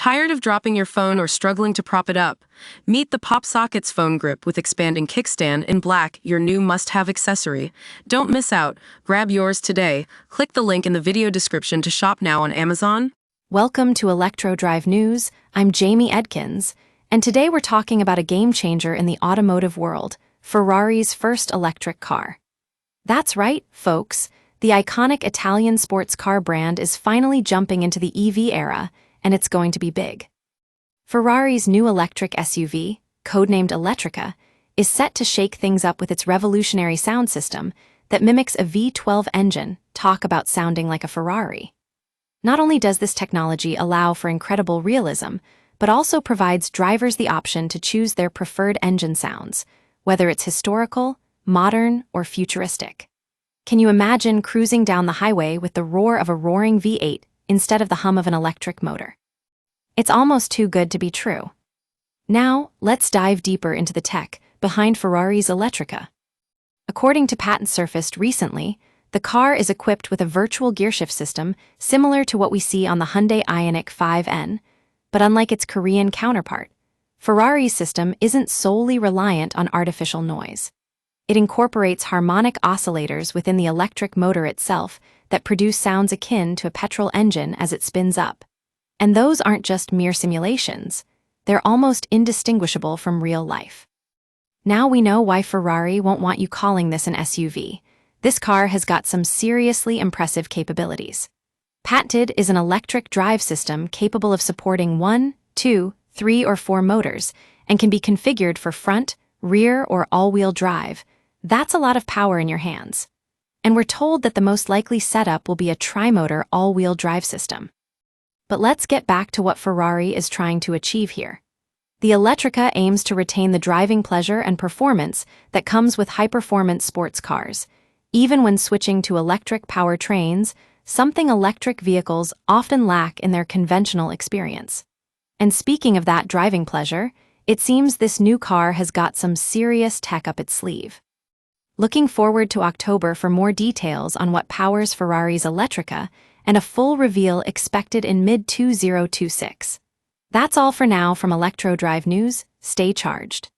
Tired of dropping your phone or struggling to prop it up? Meet the Pop Sockets phone grip with expanding kickstand in black, your new must-have accessory. Don't miss out. Grab yours today. Click the link in the video description to shop now on Amazon. Welcome to Electro Drive News. I'm Jamie Edkins, and today we're talking about a game changer in the automotive world, Ferrari's first electric car. That's right, folks. The iconic Italian sports car brand is finally jumping into the EV era, and it's going to be big. Ferrari's new electric SUV, codenamed Elettrica, is set to shake things up with its revolutionary sound system that mimics a V12 engine. Talk about sounding like a Ferrari. Not only does this technology allow for incredible realism, but also provides drivers the option to choose their preferred engine sounds, whether it's historical, modern, or futuristic. Can you imagine cruising down the highway with the roar of a roaring V8 instead of the hum of an electric motor? It's almost too good to be true. Now, let's dive deeper into the tech behind Ferrari's Elettrica. According to patents surfaced recently, the car is equipped with a virtual gearshift system similar to what we see on the Hyundai Ioniq 5N, but unlike its Korean counterpart, Ferrari's system isn't solely reliant on artificial noise. It incorporates harmonic oscillators within the electric motor itself that produce sounds akin to a petrol engine as it spins up. And those aren't just mere simulations, they're almost indistinguishable from real life. Now we know why Ferrari won't want you calling this an SUV. This car has got some seriously impressive capabilities. Patented is an electric drive system capable of supporting 1, 2, 3, or 4 motors and can be configured for front, rear, or all-wheel drive. That's a lot of power in your hands. And we're told that the most likely setup will be a tri-motor all-wheel drive system. But let's get back to what Ferrari is trying to achieve here. The Elettrica aims to retain the driving pleasure and performance that comes with high-performance sports cars. Even when switching to electric powertrains, something electric vehicles often lack in their conventional experience. And speaking of that driving pleasure, it seems this new car has got some serious tech up its sleeve. Looking forward to October for more details on what powers Ferrari's Elettrica and a full reveal expected in mid-2026. That's all for now from Electro Drive News. Stay charged.